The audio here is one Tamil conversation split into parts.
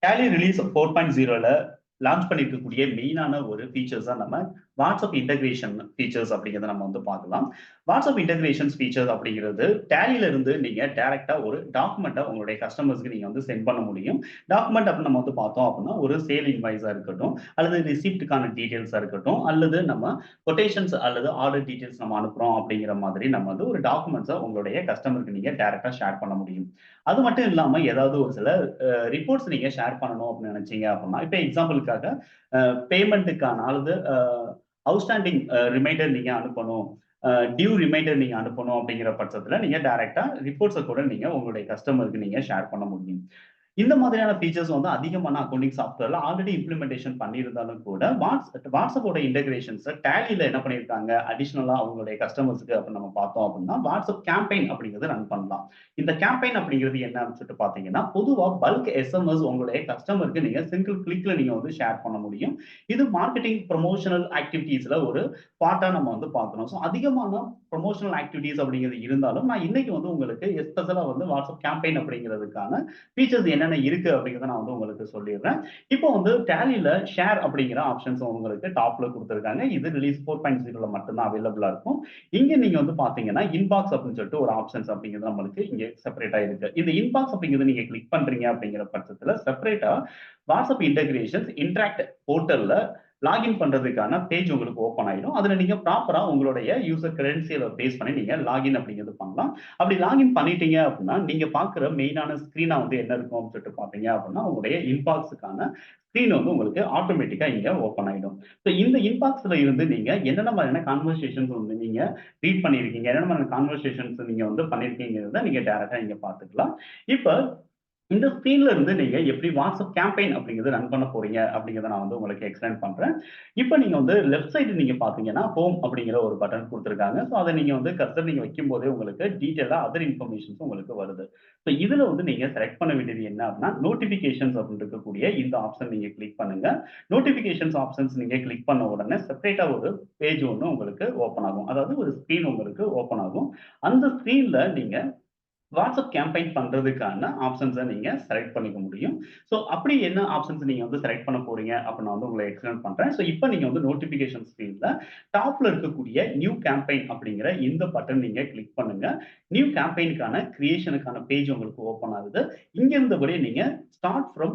Tally ரிலீஸ் 4.0ல லான்ச் பண்ணியிருக்கக்கூடிய மெயினான ஒரு ஃபீச்சர்ஸ் தான் நம்ம வாட்ஸ்அப் இன்டகிரேஷன் ஃபீச்சர்ஸ் அப்படிங்கிறத நம்ம வந்து பார்க்கலாம். வாட்ஸ்அப் இன்டகிரேஷன்ஸ் ஃபீச்சர்ஸ் அப்படிங்கிறது டேலியில இருந்து நீங்க டைரக்டா ஒரு டாக்குமெண்ட்டை உங்களுடைய கஸ்டமர்ஸ்க்கு நீங்க வந்து சென்ட் பண்ண முடியும். டாக்குமெண்ட் அப்படின்னு நம்ம வந்து பார்த்தோம் அப்படின்னா ஒரு சேல் இன்வாய்ஸா இருக்கட்டும், அல்லது ரிசிப்ட்டுக்கான டீடைல்ஸா இருக்கட்டும், அல்லது நம்ம கொட்டேஷன்ஸ் அல்லது ஆர்டர் டீடைல்ஸ் நம்ம அனுப்புறோம் அப்படிங்கிற மாதிரி நம்ம வந்து ஒரு டாக்குமெண்ட்ஸை உங்களுடைய கஸ்டமருக்கு நீங்க டைரக்டா ஷேர் பண்ண முடியும். அது மட்டும் இல்லாம ஏதாவது ஒரு சில ரிப்போர்ட்ஸ் நீங்க ஷேர் பண்ணணும் அப்படின்னு நினைச்சீங்க அப்படின்னா, இப்போ எக்ஸாம்பிளுக்காக பேமெண்ட்டுக்கான அல்லது அவுட்ஸ்டாண்டிங் ரிமைண்டர் நீங்க அனுப்பணும், டியூ ரிமைண்டர் நீங்க அனுப்பணும் அப்படிங்கிற பட்சத்துல நீங்க டைரக்டா ரிப்போர்ட்ஸை கூட நீங்க உங்களுடைய கஸ்டமருக்கு நீங்க ஷேர் பண்ண முடியும். இந்த மாதிரியான ஃபீச்சர்ஸ் வந்து அதிகமான அக்கவுண்டிங் சாஃப்ட்வேர்ல ஆல்ரெடி இம்ப்ளிமெண்டேஷன் பண்ணியிருந்தாலும் கூட வாட்ஸ்அப்போட இன்டகிரேஷன்ஸ் டேலியில என்ன பண்ணியிருக்காங்க அடிஷனலா அவங்களுடைய கஸ்டமர்ஸ்க்கு அப்படின்னு நம்ம பார்த்தோம் அப்படின்னா வாட்ஸ்அப் கேம்பெயின் அப்படிங்கிறது ரன் பண்ணலாம். இந்த கேம்பெயின் அப்படிங்கிறது என்ன அப்படின்னு சொல்லிட்டு பாத்தீங்கன்னா பொதுவா பல்க் எஸ்எம்எஸ் உங்களுடைய கஸ்டமருக்கு நீங்க சிங்கிள் கிளிக்ல நீங்க வந்து ஷேர் பண்ண முடியும். இது மார்க்கெட்டிங் ப்ரொமோஷனல் ஆக்டிவிட்டீஸ்ல ஒரு பார்ட்டா நம்ம வந்து பார்க்கணும். ஸோ அதிகமான ப்ரொமோஷனல் ஆக்டிவிட்டீஸ் அப்படிங்கிறது இருந்தாலும் நான் இன்னைக்கு வந்து உங்களுக்கு எஸ்பெஷலா வந்து வாட்ஸ்அப் கேம்பெயின் அப்படிங்கிறதுக்கான ஃபீச்சர்ஸ் என்னென்ன இருக்கு அப்படிங்கிறத நான் வந்து உங்களுக்கு சொல்லிடுறேன். இப்போ வந்து டேலியில ஷேர் அப்படிங்கிற ஆப்ஷன்ஸ் உங்களுக்கு டாப்ல கொடுத்துருக்காங்க. இது ரிலீஸ் 4.0ல மட்டும்தான் அவைலபிளா இருக்கும். இங்க நீங்க வந்து பாத்தீங்கன்னா இன்பாக்ஸ் அப்படின்னு சொல்லிட்டு ஒரு ஆப்ஷன்ஸ் அப்படிங்கிறது நம்மளுக்கு இங்க செப்பரேட்டா இருக்கு. இந்த இன்பாக்ஸ் அப்படிங்கிறது நீங்க கிளிக் பண்றீங்க அப்படிங்கிற பட்சத்துல செப்பரேட்டா வாட்ஸ்அப் இன்டகிரேஷன்ஸ் இன்டராக்ட் போர்ட்டல்ல லாகின் பண்றதுக்கான பேஜ் உங்களுக்கு ஓப்பன் ஆயிடும். அதுல நீங்க ப்ராப்பரா உங்களுடைய யூசர் கிரெடென்ஷியலை பேஸ் பண்ணி நீங்க லாகின் அப்படிங்கிறது பண்ணலாம். அப்படி லாகின் பண்ணிட்டீங்க அப்படின்னா நீங்க பாக்குற மெயினான ஸ்கிரீனா வந்து என்ன இருக்கும் அப்படின்னு சொல்லிட்டு பாத்தீங்க அப்படின்னா உங்களுடைய இன்பாக்ஸுக்கான ஸ்கிரீன் வந்து உங்களுக்கு ஆட்டோமேட்டிக்கா இங்க ஓப்பன் ஆயிடும். ஸோ இந்த இன்பாக்ஸ்ல இருந்து நீங்க என்னென்ன மாதிரியான கான்வர்சேஷன்ஸ் வந்து நீங்க ரீட் பண்ணிருக்கீங்க, என்னென்ன மாதிரியான கான்வர்சேஷன்ஸ் நீங்க வந்து பண்ணிருக்கீங்கிறத நீங்க டைரக்டா இங்க பாத்துக்கலாம். இப்ப இந்த ஸ்க்ரீன்ல இருந்து நீங்க எப்படி வாட்ஸ்அப் கேம்பெயின் அப்படிங்கிறது ரன் பண்ண போறீங்க அப்படிங்கிறத நான் வந்து உங்களுக்கு எக்ஸ்பிளைன் பண்றேன். இப்போ நீங்க வந்து லெஃப்ட் சைடு நீங்க பாத்தீங்கன்னா ஹோம் அப்படிங்கிற ஒரு பட்டன் கொடுத்துருக்காங்க. ஸோ அதை நீங்க வந்து கர்சர் நீங்க வைக்கும் போதே உங்களுக்கு டீட்டெயிலா அதர் இன்ஃபர்மேஷன்ஸ் உங்களுக்கு வருது. ஸோ இதுல வந்து நீங்க செலக்ட் பண்ண வேண்டியது என்ன அப்படின்னா நோட்டிபிகேஷன்ஸ் அப்படின்னு இருக்கக்கூடிய இந்த ஆப்ஷன் நீங்க கிளிக் பண்ணுங்க. நோட்டிபிகேஷன்ஸ் ஆப்ஷன்ஸ் நீங்க கிளிக் பண்ண உடனே செப்பரேட்டா ஒரு பேஜ் ஒன்று உங்களுக்கு ஓப்பன் ஆகும். அதாவது ஒரு ஸ்க்ரீன் உங்களுக்கு ஓப்பன் ஆகும். அந்த ஸ்க்ரீன்ல நீங்க வாட்ஸ்அப் கேம்பெயின் பண்றதுக்கான ஆப்ஷன்ஸை நீங்க செலக்ட் பண்ணிக்க முடியும். ஸோ அப்படி என்ன ஆப்ஷன்ஸ் நீங்க வந்து செலக்ட் பண்ண போறீங்க அப்படின்னு நான் வந்து உங்களை எக்ஸ்பிளைன் பண்றேன். ஸோ இப்போ நீங்க வந்து நோட்டிபிகேஷன் ஸ்க்ரீன்ல டாப்ல இருக்கக்கூடிய நியூ கேம்பெயின் அப்படிங்கிற இந்த பட்டன் நீங்க கிளிக் பண்ணுங்க. நியூ கேம்பெயினுக்கான கிரியேஷனுக்கான பேஜ் உங்களுக்கு ஓப்பன் ஆகுது. இங்க இருந்தபடி நீங்க ஸ்டார்ட் ஃப்ரம்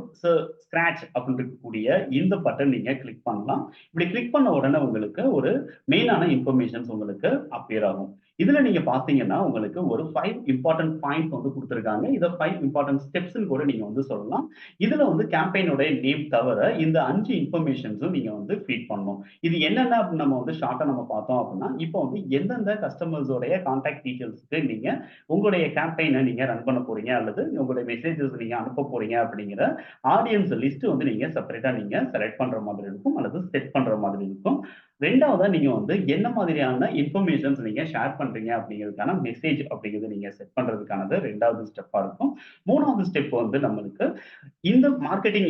ஸ்கிராச் அப்படின்னு இருக்கக்கூடிய இந்த பட்டன் நீங்க கிளிக் பண்ணலாம். இப்படி கிளிக் பண்ண உடனே உங்களுக்கு ஒரு மெயினான இன்ஃபர்மேஷன்ஸ் உங்களுக்கு அப்பியர் ஆகும். இதுல நீங்க பாத்தீங்கன்னா உங்களுக்கு ஒரு 5 இம்பார்ட்டன்ட் பாயிண்ட்ஸ் வந்து கொடுத்திருக்காங்க. இத 5 இம்பார்ட்டன்ட் ஸ்டெப்ஸ்ன்னு கூட நீங்க வந்து சொல்லலாம். இதுல வந்து கேம்பெயினோட நேம் தவிர இந்த 5 இன்ஃபர்மேஷன்ஸும் நீங்க வந்து ஃபீட் பண்ணணும். இது என்னென்ன அப்படின்னு நம்ம வந்து ஷார்ட்டா நம்ம பார்த்தோம் அப்படின்னா, இப்போ வந்து எந்தெந்த கஸ்டமர்ஸோடைய கான்டாக்ட் டீடைல்ஸ்க்கு நீங்க உங்களுடைய கேம்பெயினை நீங்க ரன் பண்ண போறீங்க அல்லது உங்களுடைய மெசேஜஸ் நீங்க அனுப்ப போறீங்க அப்படிங்கிற ஆடியன்ஸ் லிஸ்ட் வந்து நீங்க செப்பரேட்டா நீங்க செலக்ட் பண்ற மாதிரி இருக்கும் அல்லது செட் பண்ற மாதிரி இருக்கும். 2வதா நீங்க வந்து என்ன மாதிரியான இன்ஃபர்மேஷன்ஸ் நீங்க ஷேர் பண்றீங்க அப்படிங்கிறதுக்கான மெசேஜ் அப்படிங்கிறது நீங்க செட் பண்றதுக்கானது 2வது ஸ்டெப்பா இருக்கும். 3வது ஸ்டெப் வந்து நம்மளுக்கு இந்த மார்க்கெட்டிங்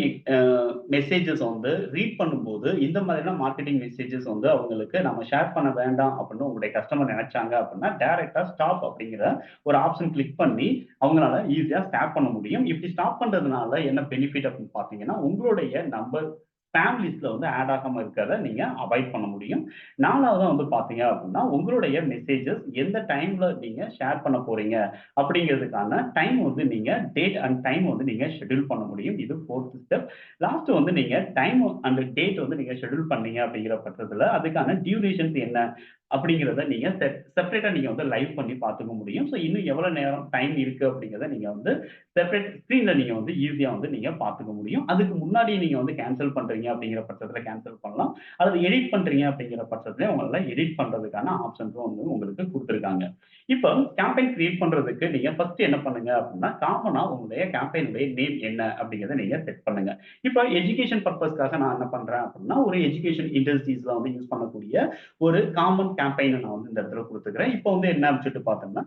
மெசேஜஸ் வந்து ரீட் பண்ணும்போது இந்த மாதிரியான மார்க்கெட்டிங் மெசேஜஸ் வந்து அவங்களுக்கு நம்ம ஷேர் பண்ண வேண்டாம் அப்படின்னு உங்களுடைய கஸ்டமர் நினைச்சாங்க அப்படின்னா டைரக்டா ஸ்டாப் அப்படிங்கிற ஒரு ஆப்ஷன் கிளிக் பண்ணி அவங்களால ஈஸியா ஸ்டாப் பண்ண முடியும். இப்படி ஸ்டாப் பண்றதுனால என்ன பெனிஃபிட் அப்படின்னு பாத்தீங்கன்னா உங்களுடைய நம்பர் ஸ்பாம் லிஸ்ட்ல வந்து ஆட் ஆகாம இருக்கிறத நீங்க அவாய்ட் பண்ண முடியும். 4வதா வந்து பாத்தீங்க அப்படின்னா உங்களுடைய மெசேஜஸ் எந்த டைம்ல நீங்க ஷேர் பண்ண போறீங்க அப்படிங்கிறதுக்கான டைம் வந்து நீங்க டேட் அண்ட் டைம் வந்து நீங்க ஷெட்யூல் பண்ண முடியும். இது 4த் ஸ்டெப். லாஸ்ட் வந்து நீங்க டைம் அண்ட் டேட் வந்து நீங்க ஷெட்யூல் பண்ணீங்க அப்படிங்கிற பட்சத்துல அதுக்கான டியூரேஷன்ஸ் என்ன அப்படிங்கிறத நீங்க செப்பரேட்டா நீங்க வந்து லைவ் பண்ணி பார்த்துக்க முடியும். ஸோ இன்னும் எவ்வளவு நேரம் டைம் இருக்கு அப்படிங்கிறத நீங்க வந்து செப்பரேட் ஸ்க்ரீன்ல நீங்க வந்து ஈஸியா வந்து நீங்க பார்த்துக்க முடியும். அதுக்கு முன்னாடி நீங்க வந்து கேன்சல் பண்றீங்க அப்படிங்கிற பட்சத்துல கேன்சல் பண்ணலாம். அல்லது எடிட் பண்றீங்க அப்படிங்கிற பட்சத்துல உங்களால எடிட் பண்றதுக்கான ஆப்ஷன்ஸும் வந்து உங்களுக்கு கொடுத்துருக்காங்க. இப்போ கேம்பெயின் கிரியேட் பண்றதுக்கு நீங்க ஃபர்ஸ்ட் என்ன பண்ணுங்க அப்படின்னா காமனா உங்களுடைய கேம்பெயினுடைய நேம் என்ன அப்படிங்கிறத நீங்க செட் பண்ணுங்க. இப்போ எஜுகேஷன் பர்பஸ்க்காக நான் என்ன பண்றேன் அப்படின்னா ஒரு எஜுகேஷன் இண்டஸ்ட்ரீஸ்ல வந்து யூஸ் பண்ணக்கூடிய ஒரு காமன் கேம்பெயின் நான் வந்து இந்த இடத்துல கொடுத்துக்கிறேன். இப்போ வந்து என்ன அப்படின்னு சொல்லிட்டு பார்த்தோம்னா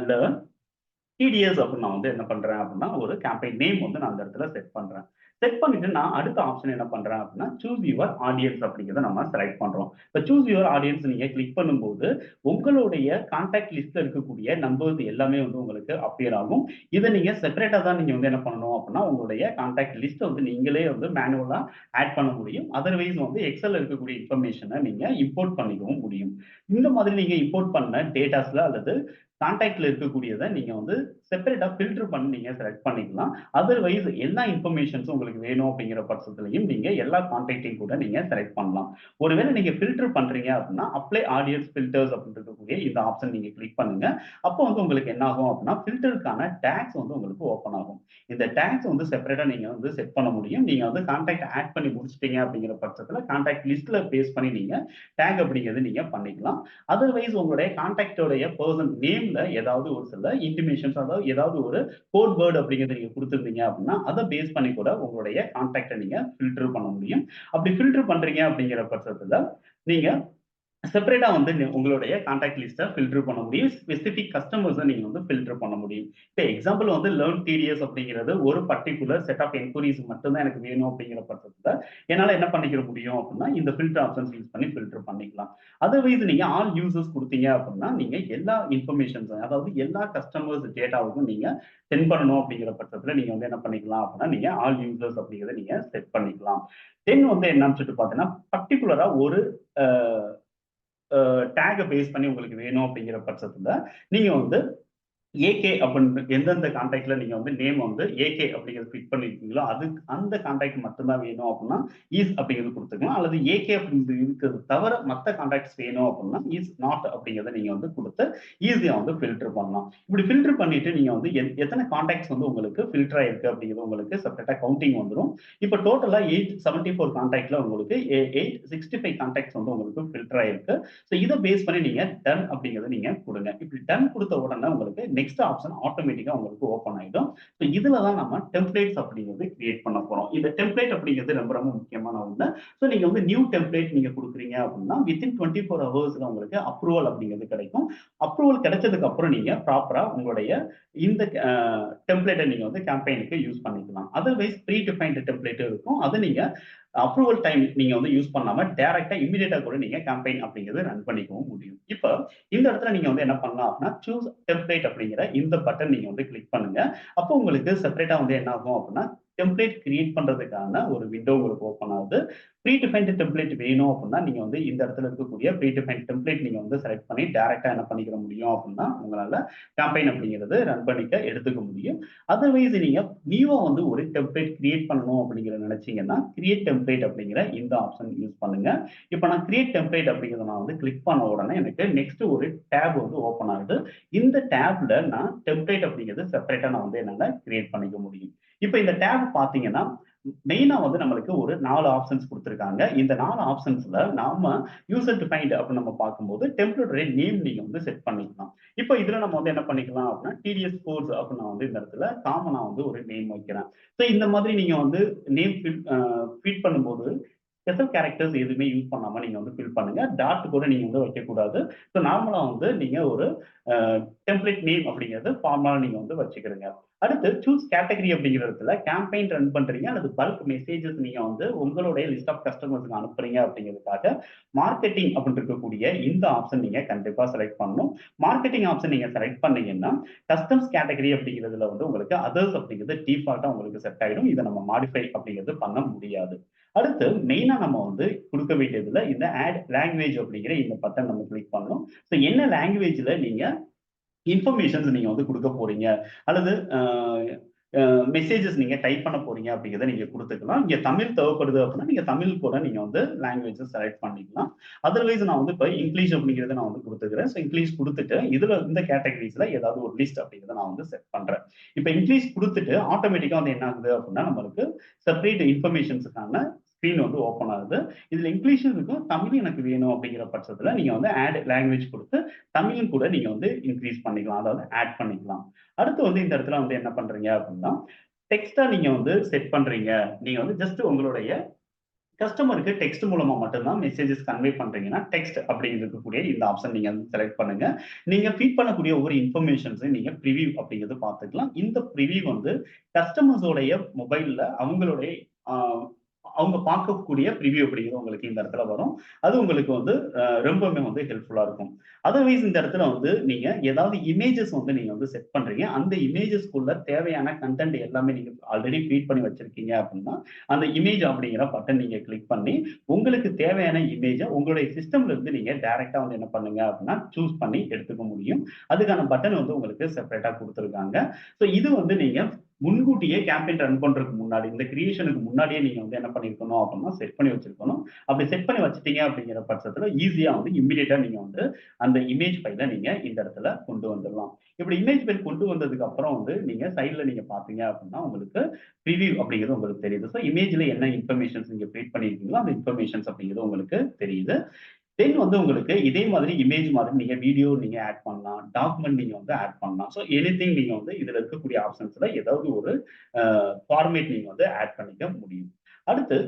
லேர்ன் டிடிஎஸ் அப்படின்னு நான் வந்து என்ன பண்றேன் அப்படின்னா ஒரு கேம்பெயின் நேம் வந்து நான் அந்த இடத்துல செட் பண்றேன். செட் பண்ணிட்டு நான் அடுத்த ஆப்ஷன் என்ன பண்றேன் அப்படின்னா சூஸ் யுவர் ஆடியன்ஸ் அப்படிங்கிறத நம்ம செலக்ட் பண்றோம். இப்போ சூஸ் யுவர் ஆடியன்ஸ் நீங்க கிளிக் பண்ணும்போது உங்களுடைய கான்டாக்ட் லிஸ்ட்ல இருக்கக்கூடிய நம்பர்ஸ் எல்லாமே வந்து உங்களுக்கு அப்பியர் ஆகும். இதை நீங்க செப்பரேட்டா தான் நீங்க வந்து என்ன பண்ணணும் அப்படின்னா உங்களுடைய கான்டாக்ட் லிஸ்ட்டை வந்து நீங்களே வந்து மேனுவலா ஆட் பண்ண முடியும். அதர்வைஸ் வந்து எக்ஸல்ல இருக்கக்கூடிய இன்ஃபர்மேஷனை நீங்க இம்போர்ட் பண்ணிக்கவும் முடியும். இந்த மாதிரி நீங்க இம்போர்ட் பண்ண டேட்டாஸ்ல அல்லது கான்டாக்ட்ல இருக்கக்கூடியதை நீங்க வந்து செப்பரேட்டா ஃபில்டர் பண்ணி நீங்க செலக்ட் பண்ணிக்கலாம். அதர்வைஸ் எல்லா இன்ஃபர்மேஷன்ஸும் உங்களுக்கு வேணும் அப்படிங்கிற பட்சத்திலையும் நீங்க எல்லா கான்டாக்டையும் கூட நீங்க செலக்ட் பண்ணலாம். ஒருவேளை நீங்க ஃபில்டர் பண்றீங்க அப்படின்னா அப்ளை ஆடியன்ஸ் ஃபில்டர்ஸ் அப்படின்னு இருக்கக்கூடிய இந்த ஆப்ஷன் நீங்க கிளிக் பண்ணுங்க. அப்போ வந்து உங்களுக்கு என்ன ஆகும் அப்படின்னா ஃபில்டருக்கான டேக்ஸ் வந்து உங்களுக்கு ஓப்பன் ஆகும். இந்த டேக்ஸ் வந்து செப்பரேட்டா நீங்க வந்து செட் பண்ண முடியும். நீங்க வந்து கான்டாக்ட் ஆட் பண்ணி முடிச்சிட்டீங்க அப்படிங்கிற பட்சத்துல கான்டாக்ட் லிஸ்ட்ல பேஸ் பண்ணி நீங்க டேக் அப்படிங்கிறது நீங்க பண்ணிக்கலாம். அதர்வைஸ் உங்களுடைய கான்டாக்டோடைய பர்சன் நேம்ல ஏதாவது ஒரு சில இன்டிமேஷன்ஸ் அதாவது ஏதாவது ஒரு கோட் வேர்ட் அப்படிங்கிறத நீங்க கொடுத்துருந்தீங்க அப்படின்னா அதை பேஸ் பண்ணி கூட உங்களுடைய கான்டாக்டை நீங்க ஃபில்டர் பண்ண முடியும். அப்படி ஃபில்டர் பண்றீங்க அப்படிங்கிற பட்சத்துல நீங்க செப்பரேட்டா வந்து உங்களுடைய கான்டாக்ட் லிஸ்ட்டை ஃபில்டர் பண்ண முடியும். ஸ்பெசிஃபிக் கஸ்டமர்ஸை நீங்க வந்து ஃபில்டர் பண்ண முடியும். இப்போ எக்ஸாம்பிள் வந்து லேர்ன் டிடிஎஸ் அப்படிங்கிறது ஒரு பர்ட்டிகுலர் செட் ஆஃப் என்கொயரிஸ் மட்டும் தான் எனக்கு வேணும் அப்படிங்கிற பட்சத்துல என்னால என்ன பண்ணிக்க முடியும் அப்படின்னா இந்த ஃபில்டர் ஆப்ஷன்ஸ் யூஸ் பண்ணி ஃபில்டர் பண்ணிக்கலாம். அதர்வைஸ் நீங்க ஆல் யூசர்ஸ் கொடுத்தீங்க அப்படின்னா நீங்க எல்லா இன்ஃபர்மேஷன்ஸ் அதாவது எல்லா கஸ்டமர்ஸ் டேட்டாவுக்கும் நீங்க சென்ட் பண்ணணும் அப்படிங்கிற பட்சத்துல நீங்க வந்து என்ன பண்ணிக்கலாம் அப்படின்னா நீங்க ஆல் யூசர்ஸ் அப்படிங்கிறத நீங்க செட் பண்ணிக்கலாம். தென் வந்து என்னன்னு சொல்லிட்டு பாத்தீங்கன்னா பர்டிகுலரா ஒரு டேக பேஸ் பண்ணி உங்களுக்கு வேணும் அப்படிங்கிற பட்சத்துல நீங்க வந்து ஏகே அப்படின்னு எந்தெந்த கான்டாக்ட்ல நீங்க வந்து நேம் வந்து ஏகே அப்படிங்கிறது கிளிக் பண்ணிருக்கீங்களோ அது அந்த கான்டாக்ட் மட்டும்தான் வேணும் அப்படின்னா இஸ் அப்படிங்கிறது கொடுத்துக்கலாம். அல்லது ஏகே அப்படிங்கிறது இருக்கிறது தவிர மற்ற கான்டாக்ட்ஸ் வேணும் அப்படின்னா இஸ் நாட் அப்படிங்கிறத நீங்க வந்து கொடுத்து ஈஸியா வந்து ஃபில்டர் பண்ணலாம். இப்படி ஃபில்டர் பண்ணிட்டு நீங்க வந்து எத்தனை கான்டாக்ட்ஸ் வந்து உங்களுக்கு ஃபில்டர் ஆயிருக்கு அப்படிங்கிறது உங்களுக்கு செப்பரேட்டா கவுண்டிங் வந்துடும். இப்போ டோட்டலா 874 கான்டாக்ட்ல உங்களுக்கு 865 கான்டாக்ட்ஸ் வந்து உங்களுக்கு ஃபில்டர் ஆயிருக்கு. ஸோ இதை பேஸ் பண்ணி நீங்க டன் அப்படிங்கிறத நீங்க கொடுங்க. இப்படி டன் கொடுத்த உடனே உங்களுக்கு நெக்ஸ்ட் ஆப்ஷன் ஆட்டோமேட்டிக்கா உங்களுக்கு ஓப்பன் ஆயிடும். ஸோ இதுல தான் நம்ம டெம்ப்ளேட்ஸ் அப்படிங்கிறது கிரியேட் பண்ண போறோம். இந்த டெம்ப்ளேட் அப்படிங்கிறது ரொம்ப ரொம்ப முக்கியமான ஒண்ணு. ஸோ நீங்க வந்து நியூ டெம்ப்ளேட் நீங்க கொடுக்குறீங்க அப்படின்னா வித்தின் 24 ஹவர்ஸ்ல உங்களுக்கு அப்ரூவல் அப்படிங்கிறது கிடைக்கும். அப்ரூவல் கிடைச்சதுக்கு அப்புறம் நீங்க ப்ராப்பரா உங்களுடைய இந்த டெம்ப்ளேட்டை நீங்க வந்து கேம்பெயினுக்கு யூஸ் பண்ணிக்கலாம். அதர்வைஸ் ப்ரீ டிஃபைன்டு டெம்ப்ளேட் இருக்கும். அதை நீங்க அப்ரூவல் டைம் நீங்க வந்து யூஸ் பண்ணாம டைரக்டா இமிடியேட்டா கூட நீங்க கேம்பெயின் அப்படிங்கிறது ரன் பண்ணிக்கவும் முடியும். இப்போ இந்த இடத்துல நீங்க வந்து என்ன பண்ணலாம் அப்படின்னா சூஸ் டெம்ப்ளேட் அப்படிங்கிற இந்த பட்டன் நீங்க வந்து கிளிக் பண்ணுங்க. அப்போ உங்களுக்கு செப்பரேட்டா வந்து என்ன ஆகும் அப்படின்னா டெம்ப்ளேட் கிரியேட் பண்றதுக்கான ஒரு விண்டோ உங்களுக்கு ஓப்பன் ஆகுது. ப்ரீ டிஃபைன்டு டெம்ப்ளேட் வேணும் அப்படின்னா நீங்க வந்து இந்த இடத்துல இருக்கக்கூடிய ப்ரீ டிஃபைன்டு டெம்ப்ளேட் நீங்க வந்து செலக்ட் பண்ணி டைரக்டா என்ன பண்ணிக்கிற முடியும் அப்படின்னா உங்களால கேம்பெயின் அப்படிங்கிறது ரன் பண்ணிக்க எடுத்துக்க முடியும். அதர்வைஸ் நீங்க நியூவா வந்து ஒரு டெம்ப்ளேட் கிரியேட் பண்ணணும் அப்படிங்கிற நினைச்சீங்கன்னா கிரியேட் டெம்ப்ளேட் அப்படிங்கிற இந்த ஆப்ஷன் யூஸ் பண்ணுங்க. இப்போ நான் கிரியேட் டெம்ப்ளேட் அப்படிங்கிறத நான் வந்து கிளிக் பண்ண உடனே எனக்கு நெக்ஸ்ட் ஒரு டேப் வந்து ஓப்பன் ஆகுது. இந்த டேப்ல நான் டெம்ப்ளேட் அப்படிங்கிறது செப்பரேட்டா நான் வந்து என்னால கிரியேட் பண்ணிக்க முடியும். இப்போ இந்த டேப் பாத்தீங்கன்னா மெயினா வந்து நம்மளுக்கு ஒரு 4 ஆப்ஷன்ஸ் கொடுத்துருக்காங்க. இந்த 4 ஆப்ஷன்ஸ்ல நாம யூசர் டிஃபைன்டு அப்படின்னு நம்ம பார்க்கும்போது டெம்ப்ளேட்டோட நேம் நீங்க வந்து செட் பண்ணிக்கலாம். இப்போ இதுல நம்ம வந்து என்ன பண்ணிக்கலாம் அப்படின்னா டிடிஎஸ் கோர்ஸ் அப்படின்னு நான் வந்து இந்த இடத்துல காமனா வந்து ஒரு நேம் வைக்கிறேன். ஸோ இந்த மாதிரி நீங்க வந்து நேம் ஃபீட் பண்ணும்போது ஸ்பெஷல் கேரக்டர்ஸ் எதுவுமே யூஸ் பண்ணாம நீங்க வந்து ஃபில் பண்ணுங்க. டாட் கூட நீங்க வந்து வைக்கக்கூடாது. ஸோ நார்மலா வந்து நீங்க ஒரு டெம்ப்ளேட் நேம் அப்படிங்கிறது ஃபார்மலா நீங்க வந்து வச்சுக்கிறீங்க. அடுத்து சூஸ் கேட்டகரி அப்படிங்கிற இடத்துல கேம்பெயின் ரன் பண்றீங்க அல்லது பல்க் மெசேஜஸ் நீங்க வந்து உங்களுடைய லிஸ்ட் ஆஃப் கஸ்டமர்ஸ்க்கு அனுப்புறீங்க அப்படிங்கிறதுக்காக மார்க்கெட்டிங் அப்படின்னு இருக்கக்கூடிய இந்த ஆப்ஷன் நீங்க கண்டிப்பா செலக்ட் பண்ணணும். மார்க்கெட்டிங் ஆப்ஷன் நீங்க செலக்ட் பண்ணீங்கன்னா கஸ்டம்ஸ் கேட்டகரி அப்படிங்கிறதுல வந்து உங்களுக்கு அதர்ஸ் அப்படிங்கிறது டிஃபால்ட்டா உங்களுக்கு செட் ஆயிடும். இதை நம்ம மாடிஃபை அப்படிங்கிறது பண்ண முடியாது. அடுத்து மெயினா நம்ம வந்து கொடுக்க வேண்டியதுல இந்த ஆட் லாங்குவேஜ் அப்படிங்கிற இந்த பட்டன் நம்ம கிளிக் பண்ணணும். ஸோ என்ன லாங்குவேஜ்ல நீங்க இன்ஃபர்மேஷன்ஸ் நீங்க வந்து கொடுக்க போறீங்க அல்லது மெசேஜஸ் நீங்க டைப் பண்ண போறீங்க அப்படிங்கிறத நீங்க கொடுத்துக்கலாம். இங்க தமிழ் தேவைப்படுது அப்படின்னா நீங்க தமிழ் கூட நீங்க வந்து லாங்குவேஜஸ் செலக்ட் பண்ணிக்கலாம். அதர்வைஸ் நான் வந்து இப்போ இங்கிலீஷ் அப்படிங்கிறத நான் வந்து கொடுத்துக்கிறேன். ஸோ இங்கிலீஷ் கொடுத்துட்டு இதுல இந்த கேட்டகரிஸ்ல ஏதாவது ஒரு லிஸ்ட் அப்படிங்கிறத நான் வந்து செட் பண்றேன். இப்போ இங்கிலீஷ் கொடுத்துட்டு ஆட்டோமேட்டிக்கா வந்து என்ன ஆகுது அப்படின்னா நம்மளுக்கு செப்பரேட் இன்ஃபர்மேஷன்ஸுக்கான ஸ்க்ரீன் வந்து ஓப்பன் ஆகுது. இதுல இங்கிலீஷும் இருக்கும் தமிழும் எனக்கு வேணும் அப்படிங்கிற பட்சத்துல நீங்க வந்து ஆட் லாங்குவேஜ் கொடுத்து தமிழும் கூட நீங்க வந்து இன்க்ரீஸ் பண்ணிக்கலாம், அதாவது ஆட் பண்ணிக்கலாம். அடுத்து வந்து இந்த இடத்துல வந்து என்ன பண்றீங்க அப்படின்னா டெக்ஸ்டா நீங்க வந்து செட் பண்றீங்க. நீங்க வந்து ஜஸ்ட் உங்களுடைய கஸ்டமருக்கு டெக்ஸ்ட் மூலமா மட்டும்தான் மெசேஜஸ் கன்வே பண்றீங்கன்னா டெக்ஸ்ட் அப்படிங்கிறது இருக்கக்கூடிய இந்த ஆப்ஷன் நீங்க செலக்ட் பண்ணுங்க. நீங்க ஃபீட் பண்ணக்கூடிய ஒவ்வொரு இன்ஃபர்மேஷன்ஸையும் நீங்க ப்ரிவியூ அப்படிங்கிறது பார்த்துக்கலாம். இந்த ப்ரிவியூ வந்து கஸ்டமர்ஸோடைய மொபைல்ல அவங்களுடைய அவங்க பார்க்கக்கூடிய ப்ரிவ்யூ அப்படிங்கிறது உங்களுக்கு இந்த இடத்துல வரும். அது உங்களுக்கு வந்து ரொம்பவுமே வந்து ஹெல்ப்ஃபுல்லா இருக்கும். அதர்வைஸ் இந்த இடத்துல வந்து நீங்க ஏதாவது இமேஜஸ் வந்து நீங்க வந்து செட் பண்றீங்க. அந்த இமேஜஸ்க்குள்ள தேவையான கன்டென்ட் எல்லாமே நீங்க ஆல்ரெடி ஃபீட் பண்ணி வச்சிருக்கீங்க அப்படின்னா, அந்த இமேஜ் அப்படிங்கிற பட்டன் நீங்க கிளிக் பண்ணி, உங்களுக்கு தேவையான இமேஜ உங்களுடைய சிஸ்டம்ல இருந்து நீங்க டைரக்ட்டா வந்து என்ன பண்ணுங்க அப்படின்னா, சூஸ் பண்ணி எடுத்துக்க முடியும். அதுக்கான பட்டன் வந்து உங்களுக்கு செப்பரேட்டா குடுத்துருக்காங்க. ஸோ இது வந்து நீங்க முன்கூட்டியே கேம்பெயின் ரன் பண்றதுக்கு முன்னாடி, இந்த கிரியேஷனுக்கு முன்னாடியே நீங்க வந்து என்ன பண்ணியிருக்கணும் அப்படின்னா, செட் பண்ணி வச்சிருக்கணும். அப்படி செட் பண்ணி வச்சுட்டீங்க அப்படிங்கிற பட்சத்துல ஈஸியா வந்து இம்மீடியட்டா நீங்க வந்து அந்த இமேஜ் ஃபைல நீங்க இந்த இடத்துல கொண்டு வந்துடலாம். இப்படி இமேஜ் ஃபைல் கொண்டு வந்ததுக்கு அப்புறம் வந்து நீங்க சைட்ல நீங்க பார்த்தீங்க அப்படின்னா, உங்களுக்கு ப்ரிவ்யூ அப்படிங்கிறது உங்களுக்கு தெரியுது. ஸோ இமேஜ்ல என்ன இன்ஃபர்மேஷன்ஸ் நீங்க ஃபீட் பண்ணியிருக்கீங்களோ, அந்த இன்ஃபர்மேஷன்ஸ் அப்படிங்கிறது உங்களுக்கு தெரியுது. தென் வந்து உங்களுக்கு இதே மாதிரி இமேஜ் மாதிரி நீங்க வீடியோ நீங்க ஆட் பண்ணலாம். டாக்குமெண்ட் நீங்க வந்து ஆட் பண்ணலாம். ஸோ எனிதிங் நீங்க வந்து இதுல இருக்கக்கூடிய ஆப்ஷன்ஸ்ல ஏதாவது ஒரு ஃபார்மேட் நீங்க வந்து ஆட் பண்ணிக்க முடியும். அடுத்து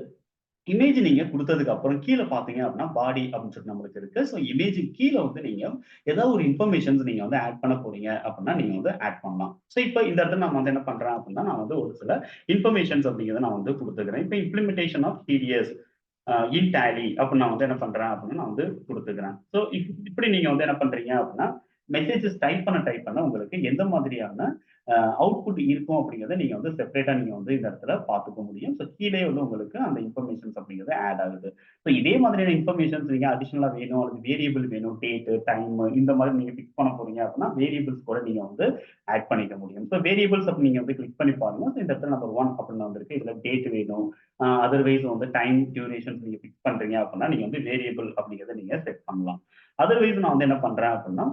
இமேஜ் நீங்க குடுத்ததுக்கு அப்புறம் கீழ பார்த்தீங்க அப்படின்னா, பாடி அப்படின்னு சொல்லிட்டு நம்மளுக்கு இருக்கு. ஸோ இமேஜ்க்கு கீழ வந்து நீங்க ஏதாவது ஒரு இன்ஃபர்மேஷன்ஸ் நீங்க வந்து ஆட் பண்ண போறீங்க அப்படின்னா, நீங்க வந்து ஆட் பண்ணலாம். ஸோ இப்ப இந்த இடத்துல நான் வந்து என்ன பண்றேன் அப்படின்னா, நான் வந்து ஒரு சில இன்ஃபர்மேஷன்ஸ் அப்படிங்கிறத நான் வந்து குடுத்துக்கிறேன். இப்ப implementation of TDS in Tally அப்படின்னு நான் வந்து என்ன பண்றேன் அப்படின்னா, நான் வந்து குடுத்துக்கிறேன். ஸோ இப்படி நீங்க வந்து என்ன பண்றீங்க அப்படின்னா, மெசேஜஸ் டைப் பண்ண உங்களுக்கு எந்த மாதிரியான அவுட்புட் இருக்கும் அப்படிங்கிறத நீங்க வந்து செப்பரேட்டா நீங்க வந்து இந்த இடத்துல பார்த்துக்க முடியும். ஸோ கீழயே வந்து உங்களுக்கு அந்த இன்ஃபர்மேஷன்ஸ் அப்படிங்கிறது ஆட் ஆகுது. ஸோ இதே மாதிரியான இன்ஃபர்மேஷன்ஸ் நீங்க அடிஷனலா வேணும் அல்லது வேரியபிள் வேணும், டேட், டைம் இந்த மாதிரி நீங்க பிக்ஸ் பண்ண போறீங்க அப்படின்னா, வேரியபிள்ஸ் கூட நீங்க வந்து ஆட் பண்ணிக்க முடியும். ஸோ வேரியபிள்ஸ் அப்படி நீங்க வந்து கிளிக் பண்ணி பாருங்க. ஸோ இந்த இடத்துல நம்பர் 1 அப்படின்னு வந்திருக்கு. இதுல டேட் வேணும். அதர்வைஸ் வந்து டைம் டியூரேஷன்ஸ் நீங்க பிக்ஸ் பண்றீங்க அப்படின்னா, நீங்க வந்து வேரியபிள் அப்படிங்கிறத நீங்க செட் பண்ணலாம். அதர்வைஸ் நான் வந்து என்ன பண்றேன் அப்படின்னா,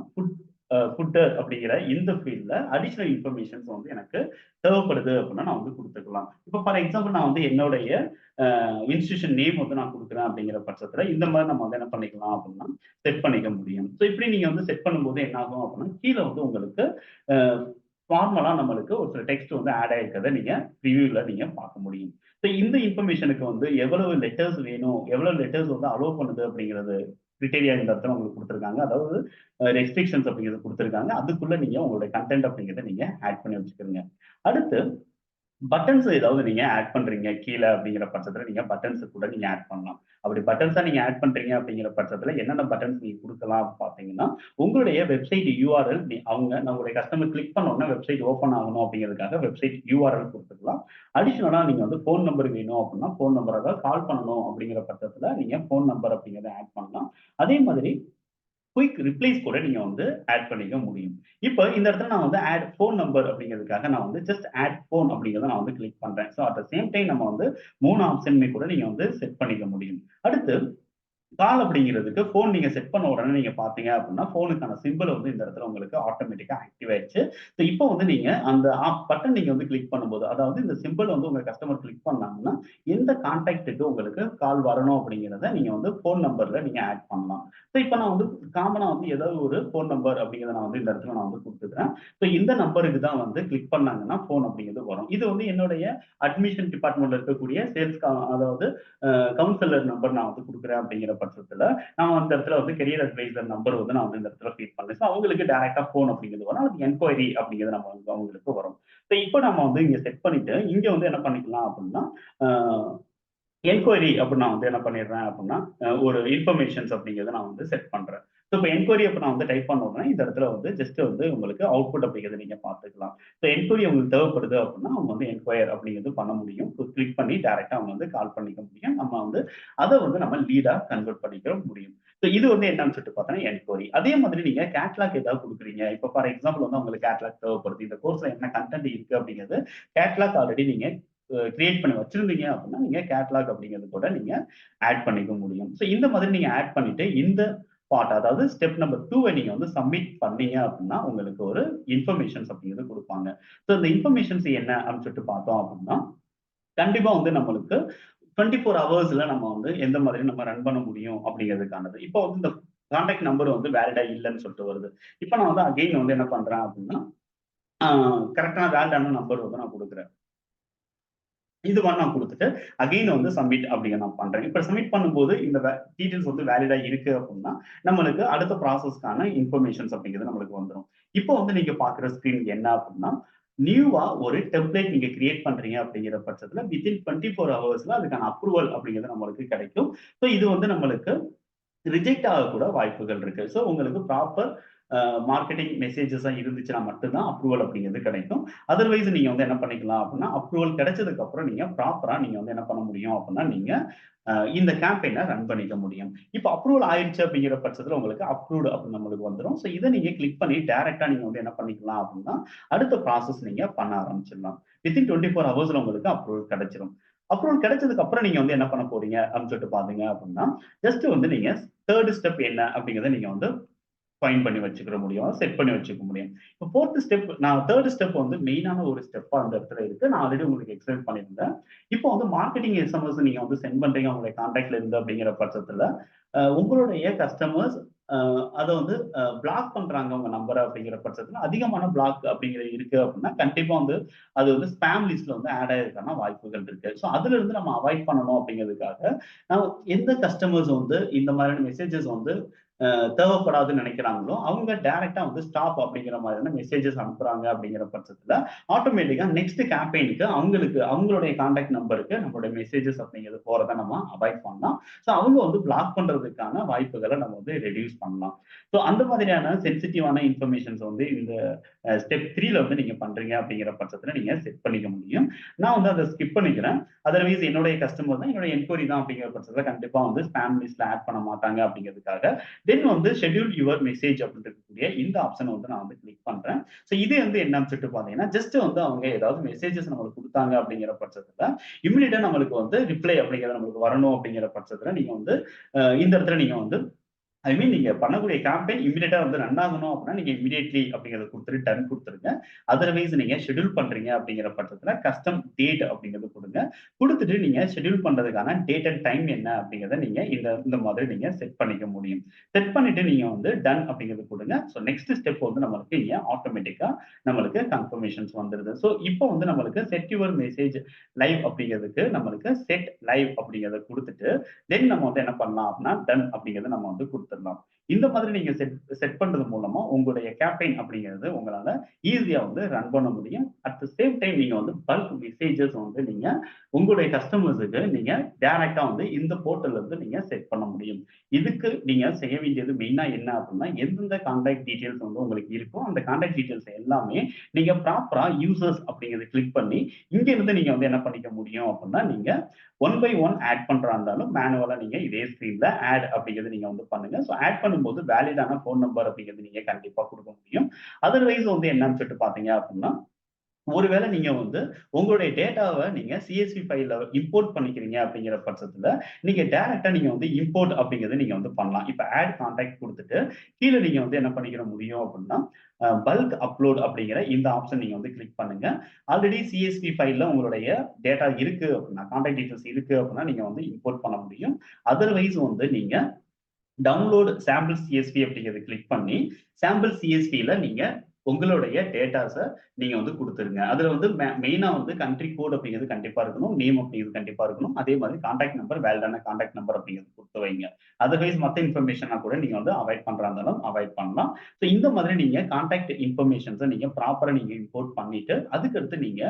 ஃபுட்டர் அப்படிங்கிற இந்த ஃபீல்ட்ல அடிஷனல் இன்ஃபர்மேஷன்ஸ் வந்து எனக்கு தேவைப்படுது அப்படின்னா நான் வந்து குடுத்துக்கலாம். இப்ப ஃபார் எக்ஸாம்பிள் நான் வந்து என்னுடைய இன்ஸ்டிடியூஷன் நேம் வந்து நான் குடுக்குறேன் அப்படிங்கிற பட்சத்துல, இந்த மாரி நம்ம வந்து என்ன பண்ணிக்கலாம் அப்படின்னா, செட் பண்ணிக்க முடியும். ஸோ இப்படி நீங்க வந்து செட் பண்ணும்போது என்ன ஆகும் அப்படின்னா, கீழ வந்து உங்களுக்கு அ ஃபார்மலா நம்மளுக்கு ஒரு சில டெக்ஸ்ட் வந்து ஆட் ஆயிருக்கிறத நீங்க ப்ரிவியூல நீங்க பார்க்க முடியும். ஸோ இந்த இன்ஃபர்மேஷனுக்கு வந்து எவ்வளவு லெட்டர்ஸ் வேணும், எவ்வளவு லெட்டர்ஸ் வந்து அலோவ் பண்ணுது அப்படிங்கிறது கிரிட்டீரியா இந்த இடத்துல உங்களுக்கு குடுத்துருக்காங்க. அதாவது ரெஸ்ட்ரிக்ஷன்ஸ் அப்படிங்கிறது குடுத்துருக்காங்க. அதுக்குள்ள நீங்க உங்களுடைய கன்டென்ட் அப்படிங்கிறத நீங்க ஆட் பண்ணி வச்சுக்கிறங்க. அடுத்து பட்டன்ஸ் ஏதாவது நீங்க ஆட் பண்றீங்க கீழ அப்படிங்கிற பட்சத்துல நீங்க பட்டன்ஸ் கூட நீங்க ஆட் பண்ணலாம். அப்படி பட்டன்ஸா நீங்க ஆட் பண்றீங்க அப்படிங்கிற பட்சத்துல என்னென்ன பட்டன்ஸ் நீங்க குடுக்கலாம் பார்த்தீங்கன்னா, உங்களுடைய வெப்சைட் யுஆர்எல் நம்மளுடைய கஸ்டமர் கிளிக் பண்ண உடனே வெப்சைட் ஓப்பன் ஆகணும் அப்படிங்கிறதுக்காக வெப்சைட் யுஆர்எல் குடுத்துக்கலாம். அடிஷனலா நீங்க வந்து ஃபோன் நம்பர் வேணும் அப்படின்னா, ஃபோன் நம்பர் அதாவது கால் பண்ணணும் அப்படிங்கிற பட்சத்துல நீங்க ஃபோன் நம்பர் அப்படிங்கிறத ஆட் பண்ணலாம். அதே மாதிரி குயிக் ரிப்ளைஸ் கூட நீங்க வந்து ஆட் பண்ணிக்க முடியும். இப்ப இந்த இடத்துல நான் வந்து ஆட் ஃபோன் நம்பர் அப்படிங்கிறதுக்காக நான் வந்து ஜஸ்ட் ஆட் ஃபோன் அப்படிங்கிறத நான் வந்து கிளிக் பண்றேன். So at the same time நம்ம வந்து 3 ஆப்ஷனுமே கூட நீங்க வந்து செட் பண்ணிக்க முடியும். அடுத்து கால் அப்படிங்கிறதுக்கு ஃபோன் நீங்க செட் பண்ண உடனே நீங்க பார்த்தீங்க அப்படின்னா, ஃபோனுக்கான சிம்பல் வந்து இந்த இடத்துல உங்களுக்கு ஆட்டோமேட்டிக்கா ஆக்டிவ் ஆயிடுச்சு. ஸோ இப்போ வந்து நீங்க அந்த பட்டன் நீங்க வந்து கிளிக் பண்ணும்போது, அதாவது இந்த சிம்பல் வந்து உங்க கஸ்டமர் கிளிக் பண்ணாங்கன்னா, எந்த கான்டாக்ட்க்கு உங்களுக்கு கால் வரணும் அப்படிங்கிறத நீங்க வந்து ஃபோன் நம்பர்ல நீங்க ஆட் பண்ணலாம். ஸோ இப்போ நான் வந்து காமனா வந்து ஏதாவது ஒரு ஃபோன் நம்பர் அப்படிங்கிறத நான் வந்து இந்த இடத்துல நான் வந்து குடுத்துக்கிறேன். ஸோ இந்த நம்பருக்கு தான் வந்து கிளிக் பண்ணாங்கன்னா, ஃபோன் அப்படிங்கிறது வரும். இது வந்து என்னுடைய அட்மிஷன் டிபார்ட்மெண்ட்ல இருக்கக்கூடிய சேல்ஸ் அதாவது கவுன்சிலர் நம்பர் நான் வந்து குடுக்குறேன் அப்படிங்கிற பட்சத்துல, நான் அந்த இடத்துல வந்து கரியர் அட்வைசர் நம்பர் வந்து நான் வந்து இந்த இடத்துல ஃபீட் பண்ணேன். ஸோ அவங்களுக்கு டைரக்ட்டா ஃபோன் அப்படிங்கிறது வரும். அதுக்கு என்குயரி அப்படிங்கிறது நம்ம வந்து அவங்களுக்கு வரும். ஸோ இப்ப நம்ம வந்து இங்க செட் பண்ணிட்டு, இங்க வந்து என்ன பண்ணிக்கலாம் அப்படின்னா, அ என்குயரி அப்படின்னு நான் வந்து என்ன பண்ணிடுறேன் அப்படின்னா, ஒரு இன்ஃபர்மேஷன்ஸ் அப்படிங்கிறத நான் வந்து செட் பண்றேன். ஸோ இப்ப என்குயரி அப்ப நான் வந்து டைப் பண்ண உடனே இந்த இடத்துல வந்து ஜஸ்ட் வந்து உங்களுக்கு அவுட்புட் அப்படிங்கிறத நீங்க பார்த்துக்கலாம். ஸோ என்குயரி உங்களுக்கு தேவைப்படுது அப்படின்னா, அவங்க வந்து என்குயர் அப்படிங்கிறது பண்ண முடியும். கிளிக் பண்ணி டைரக்ட்டா அவங்க வந்து கால் பண்ணிக்க முடியும். நம்ம வந்து அத வந்து நம்ம லீடா கன்வெர்ட் பண்ணிக்க முடியும். ஸோ இது வந்து என்னன்னு சொல்லிட்டு பார்த்தோம்னா என்குயரி. அதே மாதிரி நீங்க கேட்லாக் ஏதாவது குடுக்குறீங்க. இப்ப ஃபார் எக்ஸாம்பிள் வந்து உங்களுக்கு கேட்லாக் தேவைப்படுது. இந்த கோர்ஸ்ல என்ன கன்டென்ட் இருக்கு அப்படிங்கிறது கேட்லாக் ஆல்ரெடி நீங்க கிரியேட் பண்ணி வச்சிருந்தீங்க அப்படின்னா, நீங்க கேட்லாக் அப்படிங்கிறது கூட நீங்க ஆட் பண்ணிக்க முடியும். ஸோ இந்த மாதிரி நீங்க ஆட் பண்ணிட்டு இந்த பார்ட் அதாவது ஸ்டெப் நம்பர் 2 நீங்க வந்து சப்மிட் பண்ணீங்க அப்படின்னா, உங்களுக்கு ஒரு இன்ஃபர்மேஷன்ஸ் அப்படிங்கிறது குடுப்பாங்க. ஸோ இந்த இன்ஃபர்மேஷன்ஸ் என்ன அப்படின்னு சொல்லிட்டு பார்த்தோம் அப்படின்னா, கண்டிப்பா வந்து நம்மளுக்கு 24 ஹவர்ஸ்ல நம்ம வந்து எந்த மாதிரி நம்ம ரன் பண்ண முடியும் அப்படிங்கிறதுக்கானது. இப்போ வந்து இந்த கான்டாக்ட் நம்பர் வந்து வேலிடா இல்லன்னு சொல்லிட்டு வருது. இப்ப நான் வந்து அகைன் வந்து என்ன பண்றேன் அப்படின்னா, ஆ கரெக்ட்டான வேலிடான நம்பர் வந்து நான் குடுக்குறேன். இது ஒண்ணா குடுத்துட்டு, அகைன் வந்து சப்மிட் அப்படிங்க நான் பண்றேன். இப்ப சப்மிட் பண்ணும்போது இந்த டீட்டெயில்ஸ் வந்து வேலிடா இருக்கு அப்படின்னா, நம்மளுக்கு அடுத்த ப்ராசஸ்க்கான இன்ஃபர்மேஷன்ஸ் அப்படிங்கிறது நம்மளுக்கு வந்துரும். இப்போ வந்து நீங்க பார்க்குற ஸ்க்ரீன் என்ன அப்படின்னா, நியூவா ஒரு டெம்ப்ளேட் நீங்க கிரியேட் பண்றீங்க அப்படிங்கிற பட்சத்துல வித்தின் 24 ஹவர்ஸ்ல அதுக்கான அப்ரூவல் அப்படிங்கிறது நம்மளுக்கு கிடைக்கும். ஸோ இது வந்து நம்மளுக்கு ரிஜெக்ட் ஆகக்கூட வாய்ப்புகள் இருக்கு. ஸோ உங்களுக்கு ப்ராப்பர் மார்க்கெட்டிங் மெசேஜஸா இருந்துச்சுன்னா மட்டும் தான் அப்ரூவல் அப்படிங்கிறது கிடைக்கும். அதர்வைஸ் நீங்க வந்து என்ன பண்ணிக்கலாம் அப்படின்னா, அப்ரூவல் கிடைச்சதுக்கு அப்புறம் நீங்க ப்ராப்பரா நீங்க வந்து என்ன பண்ண முடியும் அப்படின்னா, நீங்க இந்த கேம்பெயின ரன் பண்ணிக்க முடியும். இப்ப அப்ரூவல் ஆயிருச்சு அப்படிங்கிற பட்சத்துல உங்களுக்கு அப்ரூவ்ட் அப்படின்னு நம்மளுக்கு வந்துரும். ஸோ இத நீங்க கிளிக் பண்ணி டைரக்ட்டா நீங்க வந்து என்ன பண்ணிக்கலாம் அப்படின்னா, அடுத்த ப்ராசஸ் நீங்க பண்ண ஆரம்பிச்சிடலாம். வித்தின் 24 ஹவர்ஸ்ல உங்களுக்கு அப்ரூவல் கிடைச்சிரும். அப்ரூவல் கிடைச்சதுக்கு அப்புறம் நீங்க வந்து என்ன பண்ண போறீங்க அப்படின்னு சொல்லிட்டு பார்த்தீங்க அப்படின்னா, ஜஸ்ட் வந்து நீங்க 3 ஸ்டெப் என்ன அப்படிங்கிறத நீங்க வந்து ஃபைண்ட் பண்ணி வச்சுக்கிற முடியும். செட் பண்ணி வச்சுக்க முடியும். இப்போ 4த் ஸ்டெப் நான் 3 ஸ்டெப் வந்து மெயினான ஒரு ஸ்டெப்பா அந்த இடத்துல இருக்கு. நான் ஆல்ரெடி உங்களுக்கு எக்ஸ்பிளைன் பண்ணியிருந்தேன். இப்போ வந்து மார்க்கெட்டிங் எஸ்எம்எஸ் நீங்க வந்து சென்ட் பண்றீங்க உங்களுடைய கான்டாக்ட்ல இருந்து அப்படிங்கிற பட்சத்துல, உங்களுடைய கஸ்டமர்ஸ் அத வந்து பிளாக் பண்றாங்க உங்க நம்பர அப்படிங்கிற பட்சத்துல, அதிகமான பிளாக் அப்படிங்கிறது இருக்கு அப்படின்னா, கண்டிப்பா வந்து அது வந்து ஸ்பாம் லிஸ்ட்ல வந்து ஆட் ஆயிருக்கான வாய்ப்புகள் இருக்கு. ஸோ அதிலிருந்து நம்ம அவாய்ட் பண்ணணும் அப்படிங்கிறதுக்காக, நான் எந்த கஸ்டமர்ஸ் வந்து இந்த மாதிரியான மெசேஜஸ் வந்து தேவைப்படாதுன்னு நினைக்கிறாங்களோ, அவங்க டைரக்ட்டா வந்து ஸ்டாப் அப்படிங்கிற மாதிரியான மெசேஜஸ் அனுப்புறாங்க அப்படிங்கிற பட்சத்துல, ஆட்டோமேட்டிக்கா நெக்ஸ்ட் கேம்பெயினுக்கு அவங்களுக்கு அவங்களுடைய கான்டாக்ட் நம்பருக்கு நம்மளுடைய மெசேஜஸ் அப்படிங்கிறது போறத நம்ம அவாய்ட் பண்ணலாம். ஸோ அவங்க வந்து பிளாக் பண்றதுக்கான வாய்ப்புகள நம்ம வந்து ரெடியூஸ் பண்ணலாம். ஸோ அந்த மாதிரியான சென்சிட்டிவான இன்ஃபர்மேஷன்ஸ் வந்து இந்த ஸ்டெப் 3ல வந்து நீங்க பண்றீங்க அப்படிங்கிற பட்சத்துல நீங்க செட் பண்ணிக்க முடியும். நான் வந்து அத ஸ்கிப் பண்ணிக்கிறேன். அதர்வைஸ் என்னுடைய கஸ்டமர் தான், என்னுடைய என்குயரி தான் அப்படிங்கிற பட்சத்துல கண்டிப்பா வந்து ஸ்பாம் லிஸ்ட்ல ஆட் பண்ண மாட்டாங்க அப்படிங்கிறதுக்காக தென் வந்து ஷெட்யூல் யுவர் மெசேஜ் அப்படின்னு இருக்கக்கூடிய இந்த ஆப்ஷன் வந்து நான் வந்து கிளிக் பண்றேன். ஸோ இது வந்து என்னன்னு சொல்லிட்டு பார்த்தீங்கன்னா, ஜஸ்ட் வந்து அவங்க ஏதாவது மெசேஜஸ் நம்மளுக்கு குடுத்தாங்க அப்படிங்கிற பட்சத்துல, இம்மீடியட்டா நம்மளுக்கு வந்து ரிப்ளை அப்படிங்கிறது நம்மளுக்கு வரணும் அப்படிங்கிற பட்சத்துல, நீங்க வந்து இந்த இடத்துல நீங்க வந்து ஐ மீன் நீங்க பண்ணக்கூடிய கேம்பெயின் இமிடியேட்டா வந்து ரன் ஆகணும் அப்படின்னா, நீங்க இமிடியேட்லி அப்படிங்கிறத குடுத்துட்டு டன் குடுத்துருங்க. அதர்வைஸ் நீங்க ஷெட்யூல் பண்றீங்க அப்படிங்கிற பட்சத்துல கஸ்டம் டேட் அப்படிங்கிறது குடுங்க. குடுத்துட்டு நீங்க ஷெட்யூல் பண்றதுக்கான டேட் அண்ட் டைம் என்ன அப்படிங்கிறத நீங்க இந்த இந்த மாதிரி நீங்க செட் பண்ணிக்க முடியும். செட் பண்ணிட்டு நீங்க வந்து டன் அப்படிங்கிறது குடுங்க. ஸோ நெக்ஸ்ட் ஸ்டெப் வந்து நம்மளுக்கு இங்க ஆட்டோமேட்டிக்கா நம்மளுக்கு கன்ஃபர்மேஷன்ஸ் வந்துருது. ஸோ இப்போ வந்து நம்மளுக்கு செட் யுவர் மெசேஜ் லைவ் அப்படிங்கிறதுக்கு நம்மளுக்கு செட் லைவ் அப்படிங்கிறத குடுத்துட்டு தென் நம்ம வந்து என்ன பண்ணலாம் அப்படின்னா, டன் அப்படிங்கிறத நம்ம வந்து குடுத்துடலாம். இந்த மாதிரி நீங்க செட் செட் பண்றது மூலமா உங்களுடைய கேம்பெயின் அப்படிங்கிறது உங்களால ஈஸியா வந்து ரன் பண்ண முடியும். அட் த சேம் டைம் நீங்க வந்து பல்க் மெசேஜஸ் வந்து நீங்க உங்களுடைய கஸ்டமர்ஸுக்கு நீங்க டைரக்ட்டா வந்து இந்த போர்ட்டல்ல இருந்து நீங்க செட் பண்ண முடியும். இதுக்கு நீங்க செய்ய வேண்டியது மெயினா என்ன அப்படின்னா, எந்தெந்த கான்டாக்ட் டீட்டெயில்ஸ் வந்து உங்களுக்கு இருக்கோ, அந்த கான்டாக்ட் டீட்டெயில்ஸ் எல்லாமே நீங்க ப்ராப்பரா யூசர்ஸ் அப்படிங்கிறத கிளிக் பண்ணி, இங்க இருந்து நீங்க வந்து என்ன பண்ணிக்க முடியும் அப்படின்னா, நீங்க ஒன் பை ஒன் ஆட் பண்றா இருந்தாலும் மேனுவலா நீங்க இதே ஸ்க்ரீன்ல ஆட் அப்படிங்கிறது நீங்க வந்து பண்ணுங்க. ஸோ ஆட் பண்ணும்போது வேலிடான ஃபோன் நம்பர் அப்படிங்கிறது நீங்க கண்டிப்பா குடுக்க முடியும். அதர்வைஸ் வந்து என்னன்னு சொல்லிட்டு பார்த்தீங்க அப்படின்னா, ஒருவேளை நீங்க வந்து உங்களுடைய டேட்டாவ நீங்க சிஎஸ்வி ஃபைல்ல இம்போர்ட் பண்ணிக்கிறீங்க அப்படிங்கிற பட்சத்துல, நீங்க டைரக்ட்டா நீங்க வந்து இம்போர்ட் அப்படிங்கிறத நீங்க வந்து பண்ணலாம். இப்ப ஆட் கான்டாக்ட் குடுத்துட்டு, கீழ நீங்க வந்து என்ன பண்ணிக்கிற முடியும் அப்படின்னா, பல்க் அப்லோட் அப்படிங்கிற இந்த ஆப்ஷன் நீங்க வந்து கிளிக் பண்ணுங்க. ஆல்ரெடி சிஎஸ்வி ஃபைல்ல உங்களுடைய டேட்டா இருக்கு அப்படின்னா, கான்டாக்ட் டீட்டெயில்ஸ் இருக்கு அப்படின்னா, நீங்க வந்து இம்போர்ட் பண்ண முடியும். அதர்வைஸ் வந்து நீங்க டவுன்லோட் சாம்பிள் சிஎஸ்வி அப்படிங்கிறத கிளிக் பண்ணி, சாம்பிள் சிஎஸ்வில நீங்க உங்களுடைய டேட்டாஸ நீங்க வந்து குடுத்துருங்க. அதுல வந்து மெயினா வந்து கண்ட்ரி கோட் அப்படிங்கிறது கண்டிப்பா இருக்கணும். நேம் அப்படிங்கிறது கண்டிப்பா இருக்கணும். அதே மாதிரி கான்டாக்ட் நம்பர் வேலிடான கான்டாக்ட் நம்பர் அப்படிங்கிறது குடுத்து வைங்க. அதர்வைஸ் மத்த இன்ஃபர்மேஷனா கூட நீங்க வந்து அவாய்ட் பண்றா இருந்தாலும் அவாய்ட் பண்ணலாம். ஸோ இந்த மாதிரி நீங்க கான்டாக்ட் இன்ஃபர்மேஷன்ஸ நீங்க ப்ராப்பரா நீங்க இம்போர்ட் பண்ணிட்டு, அதுக்கடுத்து நீங்க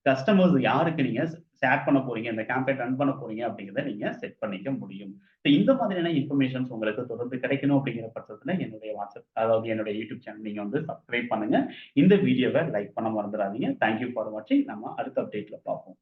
கஸ்டமர்ஸ் யாருக்கு நீங்க ஷேர் பண்ண போறீங்க, இந்த கேம்பெயின் ரன் பண்ண போறீங்க அப்படிங்கிறத நீங்க செட் பண்ணிக்க முடியும். ஸோ இந்த மாதிரியான இன்ஃபர்மேஷன்ஸ் உங்களுக்கு தொடர்ந்து கிடைக்கணும் அப்படிங்கிற பட்சத்துல என்னுடைய வாட்ஸ்அப் அதாவது என்னுடைய யூடியூப் சேனல் நீங்க வந்து சப்ஸ்கிரைப் பண்ணுங்க. இந்த வீடியோவ லைக் பண்ண மறந்துடாதீங்க. தேங்க் யூ ஃபார் வாட்சிங். நம்ம அடுத்த அப்டேட்ல பார்ப்போம்.